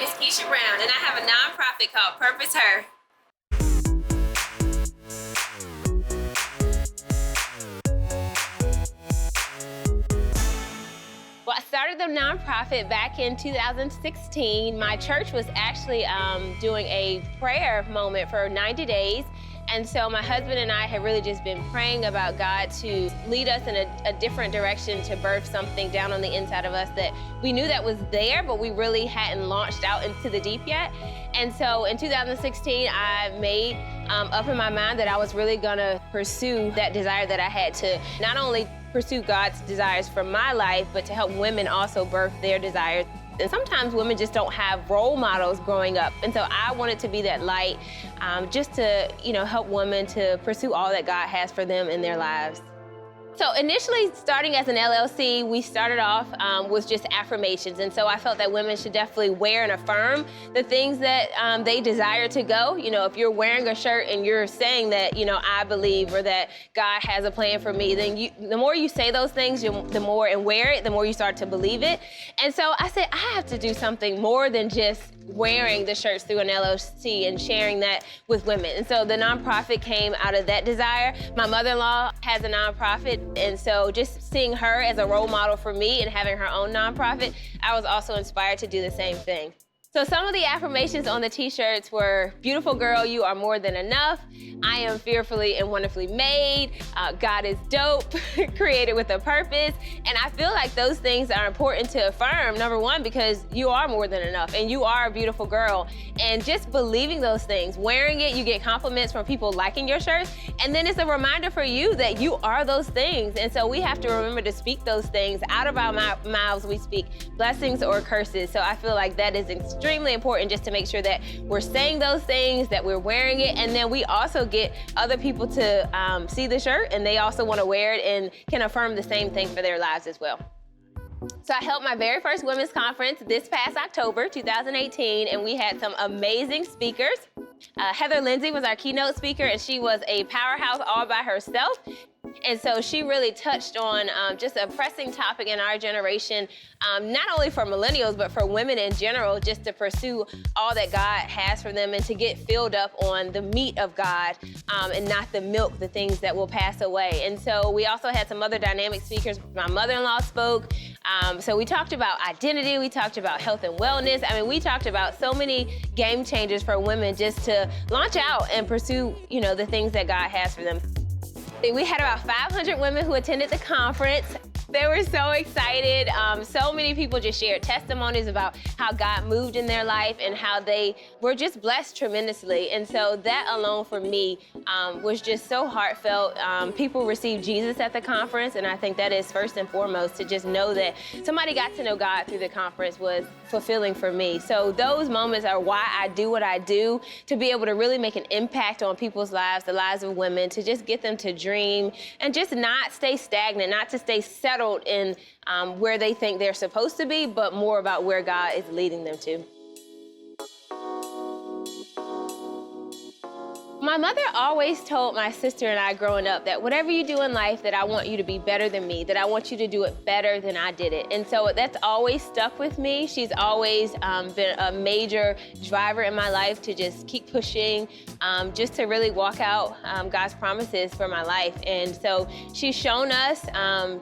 is Keshia Brown, and I have a nonprofit called PurposeHer. Well, I started the nonprofit back in 2016. My church was actually doing a prayer moment for 90 days. And so my husband and I had really just been praying about God to lead us in a different direction, to birth something down on the inside of us that we knew that was there, but we really hadn't launched out into the deep yet. And so in 2016, I made up in my mind that I was really gonna pursue that desire that I had to not only pursue God's desires for my life, but to help women also birth their desires. And sometimes women just don't have role models growing up. And so I wanted to be that light, just to, help women to pursue all that God has for them in their lives. So initially, starting as an LLC, we started off with just affirmations. And so I felt that women should definitely wear and affirm the things that they desire to go. If you're wearing a shirt and you're saying that, I believe, or that God has a plan for me, then the more you say those things, the more and wear it, the more you start to believe it. And so I said, I have to do something more than just wearing the shirts through an LLC and sharing that with women. And so the nonprofit came out of that desire. My mother-in-law has a nonprofit, and so just seeing her as a role model for me and having her own nonprofit, I was also inspired to do the same thing. So some of the affirmations on the t-shirts were, beautiful girl, you are more than enough. I am fearfully and wonderfully made. God is dope, created with a purpose. And I feel like those things are important to affirm, number one, because you are more than enough and you are a beautiful girl. And just believing those things, wearing it, you get compliments from people liking your shirts. And then it's a reminder for you that you are those things. And so we have to remember to speak those things. Out of our mouths, we speak blessings or curses. So I feel like that is extremely important, just to make sure that we're saying those things, that we're wearing it, and then we also get other people to see the shirt and they also want to wear it and can affirm the same thing for their lives as well. So I held my very first women's conference this past October, 2018, and we had some amazing speakers. Heather Lindsay was our keynote speaker, and she was a powerhouse all by herself. And so she really touched on just a pressing topic in our generation, not only for millennials, but for women in general, just to pursue all that God has for them and to get filled up on the meat of God and not the milk, the things that will pass away. And so we also had some other dynamic speakers. My mother-in-law spoke. So we talked about identity. We talked about health and wellness. I mean, we talked about so many game changers for women just to launch out and pursue, the things that God has for them. We had about 500 women who attended the conference. They were so excited. So many people just shared testimonies about how God moved in their life and how they were just blessed tremendously. And so that alone for me was just so heartfelt. People received Jesus at the conference, and I think that is first and foremost, to just know that somebody got to know God through the conference was fulfilling for me. So those moments are why I do what I do, to be able to really make an impact on people's lives, the lives of women, to just get them to dream and just not stay stagnant, not to stay settled in where they think they're supposed to be, but more about where God is leading them to. My mother always told my sister and I growing up that whatever you do in life, that I want you to be better than me, that I want you to do it better than I did it. And so that's always stuck with me. She's always been a major driver in my life to just keep pushing, just to really walk out God's promises for my life. And so she's shown us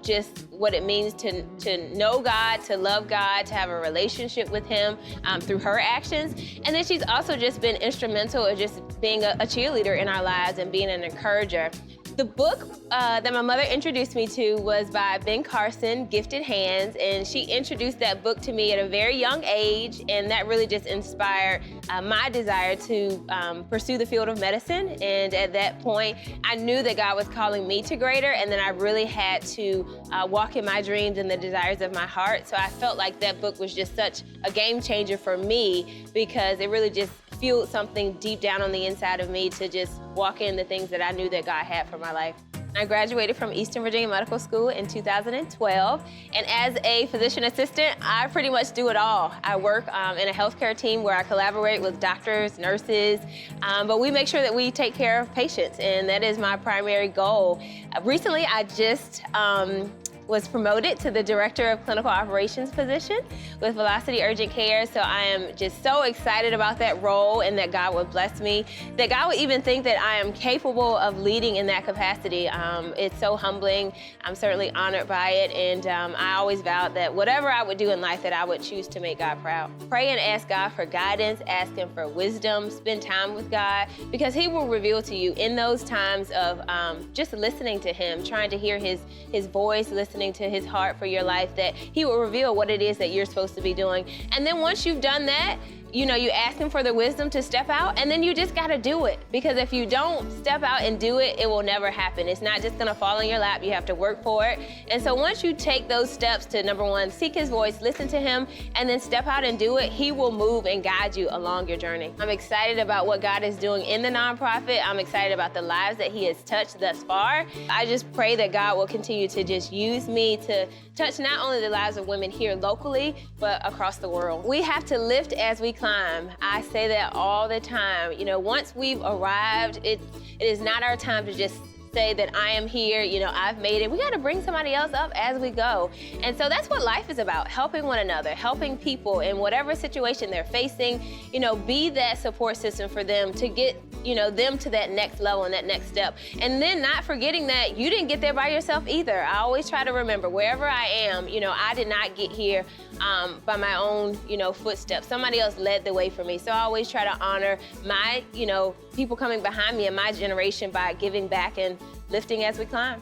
just what it means to know God, to love God, to have a relationship with Him through her actions. And then she's also just been instrumental in just being a cheerleader in our lives and being an encourager. The book that my mother introduced me to was by Ben Carson, Gifted Hands, and she introduced that book to me at a very young age, and that really just inspired my desire to pursue the field of medicine. And at that point, I knew that God was calling me to greater, and then I really had to walk in my dreams and the desires of my heart. So I felt like that book was just such a game changer for me, because it really just fueled something deep down on the inside of me to just walk in the things that I knew that God had for my life. I graduated from Eastern Virginia Medical School in 2012, and as a physician assistant, I pretty much do it all. I work in a healthcare team where I collaborate with doctors, nurses, but we make sure that we take care of patients, and that is my primary goal. Recently, I just was promoted to the Director of Clinical Operations position with Velocity Urgent Care. So I am just so excited about that role and that God would bless me, that God would even think that I am capable of leading in that capacity. It's so humbling. I'm certainly honored by it. And I always vowed that whatever I would do in life, that I would choose to make God proud. Pray and ask God for guidance, ask Him for wisdom, spend time with God, because He will reveal to you in those times of just listening to Him, trying to hear His voice, listening to His heart for your life, that He will reveal what it is that you're supposed to be doing. And then once you've done that, you ask Him for the wisdom to step out, and then you just gotta do it. Because if you don't step out and do it, it will never happen. It's not just gonna fall in your lap, you have to work for it. And so once you take those steps to, number one, seek His voice, listen to Him, and then step out and do it, He will move and guide you along your journey. I'm excited about what God is doing in the nonprofit. I'm excited about the lives that He has touched thus far. I just pray that God will continue to just use me to touch not only the lives of women here locally, but across the world. We have to lift as we climb. I say that all the time. Once we've arrived, it is not our time to just say that I am here, I've made it. We got to bring somebody else up as we go. And so that's what life is about, helping one another, helping people in whatever situation they're facing, be that support system for them to get, them to that next level and that next step. And then not forgetting that you didn't get there by yourself either. I always try to remember wherever I am, I did not get here by my own, footsteps. Somebody else led the way for me. So I always try to honor my, people coming behind me and my generation by giving back and lifting as we climb.